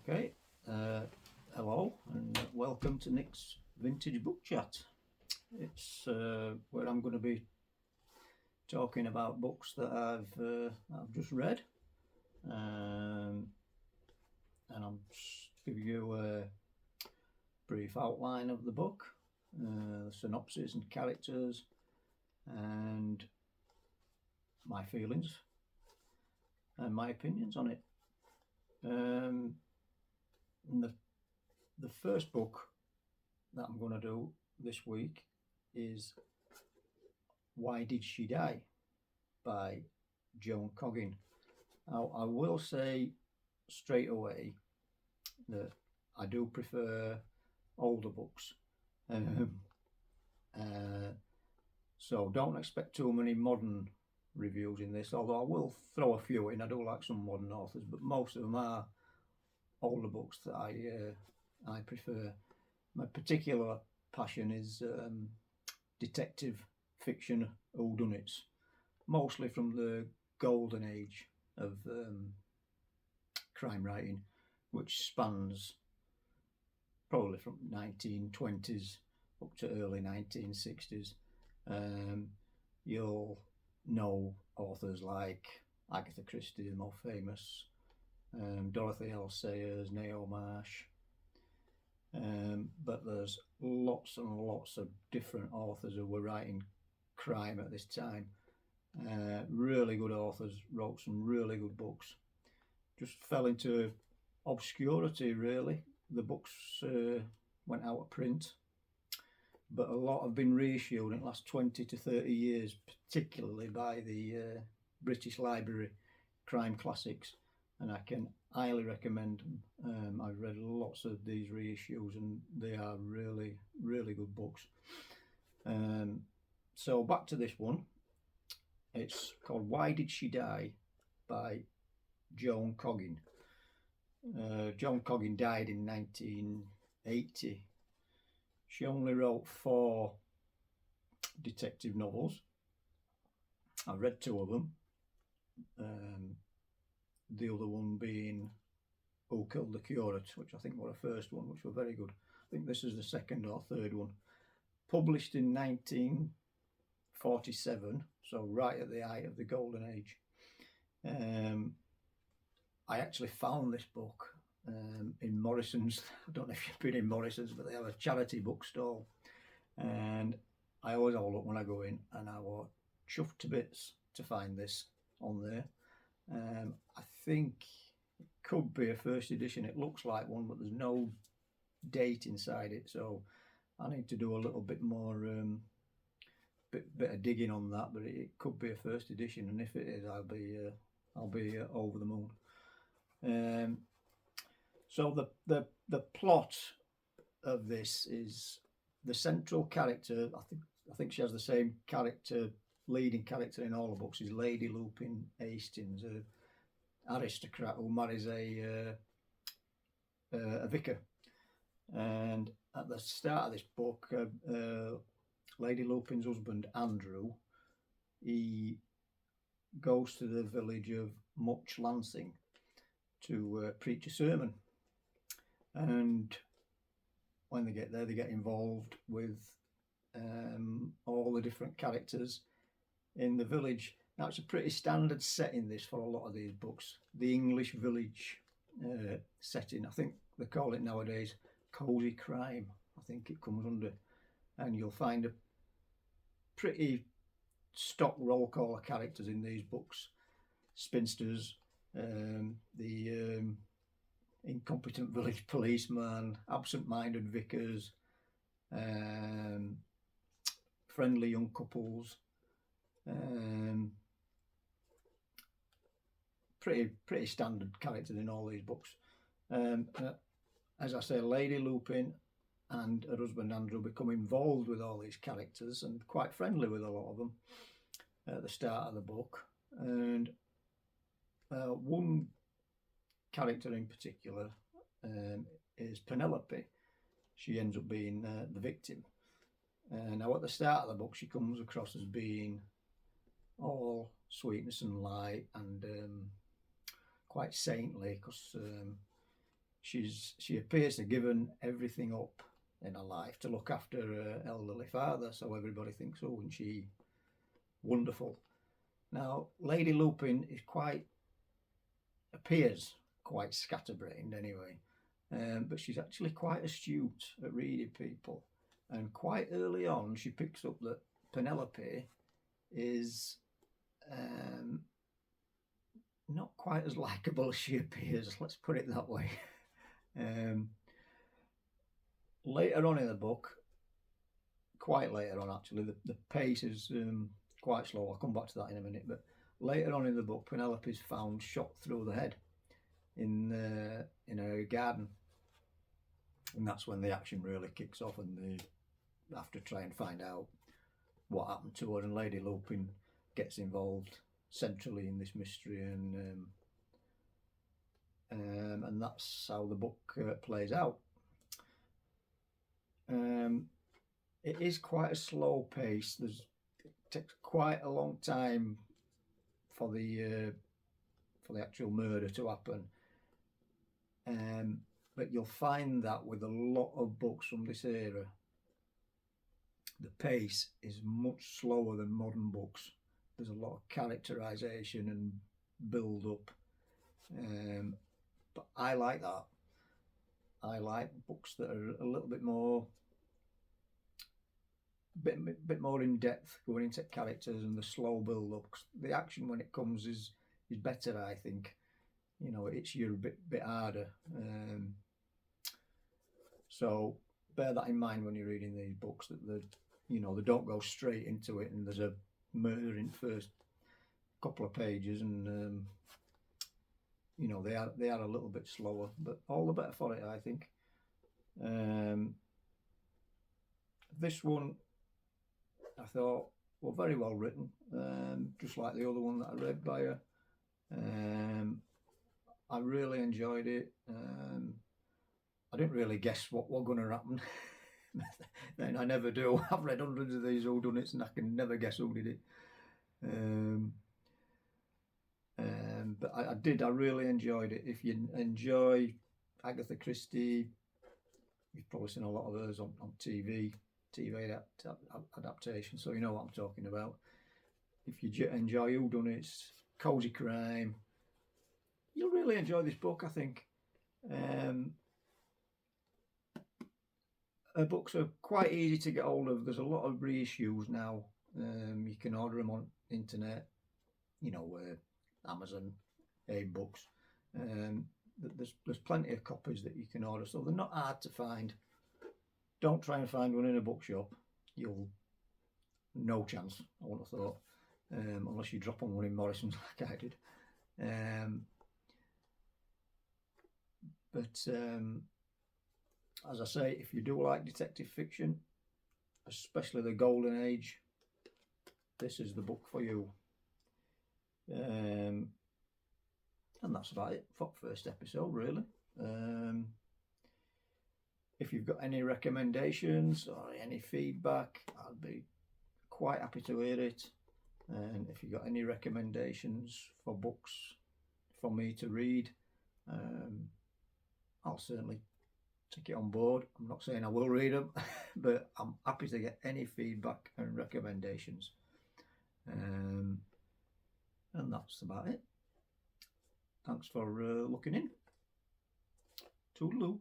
Okay, hello and welcome to Nick's Vintage Book Chat. It's where I'm going to be talking about books that I've just read, and I'll just give you a brief outline of the book, the synopsis and characters, and my feelings and my opinions on it. And the first book that I'm going to do this week is Why Did She Die by Joan Coggin. Now, I will say straight away that I do prefer older books. So don't expect too many modern reviews in this, although I will throw a few in. I do like some modern authors, but most of them are older books that I prefer. My particular passion is detective fiction whodunits, mostly from the golden age of crime writing, which spans probably from 1920s up to early 1960s. You'll know authors like Agatha Christie, the more famous, Dorothy L. Sayers, Neo Marsh, but there's lots and lots of different authors who were writing crime at this time. Really good authors, wrote some really good books. Just fell into obscurity, really. The books went out of print, but a lot have been reissued in the last 20 to 30 years, particularly by the British Library crime classics, and I can highly recommend them. I've read lots of these reissues and they are really, really good books. So back to this one. It's called Why Did She Die by Joan Coggin. Joan Coggin died in 1980. She only wrote 4 detective novels. I've read 2 of them. The other one being Who Killed the Curate, which I think was the first one, which were very good. I think this is the second or third one. Published in 1947, so right at the height of the golden age. I actually found this book in Morrison's. I don't know if you've been in Morrison's, but they have a charity bookstall, and I always have a look when I go in, and I was chuffed to bits to find this on there. I think it could be a first edition. It looks like one, but there's no date inside it, so I need to do a little bit more bit of digging on that. But it could be a first edition, and if it is, I'll be over the moon. So the plot of this is the central character. I think she has the same character, leading character in all the books, is Lady Lupin Hastings, an aristocrat who marries a vicar. And at the start of this book, Lady Lupin's husband Andrew, he goes to the village of Much Lansing to preach a sermon, and when they get there, they get involved with all the different characters in the village. Now, it's a pretty standard setting, this, for a lot of these books. The English village setting. I think they call it nowadays cozy crime. I think it comes under, and you'll find a pretty stock roll call of characters in these books. Spinsters, the incompetent village policeman, absent-minded vicars, friendly young couples. Pretty standard characters in all these books. As I say, Lady Lupin and her husband Andrew become involved with all these characters and quite friendly with a lot of them at the start of the book. And one character in particular is Penelope. She ends up being the victim. Now, at the start of the book, she comes across as being all sweetness and light and quite saintly, because she appears to have given everything up in her life to look after her elderly father, so everybody thinks, oh, isn't she wonderful? Now, Lady Lupin appears quite scatterbrained anyway, but she's actually quite astute at reading people, and quite early on she picks up that Penelope is not quite as likeable as she appears, let's put it that way. Later on in the book, quite later on actually, the pace is quite slow. I'll come back to that in a minute, but later on in the book, Penelope's found shot through the head in her garden, and that's when the action really kicks off, and they have to try and find out what happened to her, and Lady Lupin gets involved centrally in this mystery, and that's how the book plays out. It is quite a slow pace. It takes quite a long time for the actual murder to happen, but you'll find that with a lot of books from this era, the pace is much slower than modern books. There's a lot of characterization and build up, but I like that. I like books that are a little bit more in depth, going into characters and the slow build up. The action when it comes is better, I think. You know, it's you a bit harder. So bear that in mind when you're reading these books, that they don't go straight into it and there's a murder in the first couple of pages, and they are a little bit slower, but all the better for it, I think. This one I thought were very well written, just like the other one that I read by her. I really enjoyed it. I didn't really guess what was going to happen. Then I never do. I've read hundreds of these whodunits and I can never guess who did it. But I really enjoyed it. If you enjoy Agatha Christie, you've probably seen a lot of hers on TV adaptation, so you know what I'm talking about. If you enjoy whodunits, cozy crime, you'll really enjoy this book, I think. Her books are quite easy to get hold of. There's a lot of reissues now. You can order them on internet, Amazon, books. There's plenty of copies that you can order, so they're not hard to find. Don't try and find one in a bookshop. No chance, I wouldn't have thought, unless you drop on one in Morrison's like I did. But as I say, if you do like detective fiction, especially the Golden Age, this is the book for you. And that's about it for the first episode, really. If you've got any recommendations or any feedback, I'd be quite happy to hear it. And if you've got any recommendations for books for me to read, I'll certainly take it on board. I'm not saying I will read them, but I'm happy to get any feedback and recommendations. And that's about it. Thanks for looking in. Toodaloo.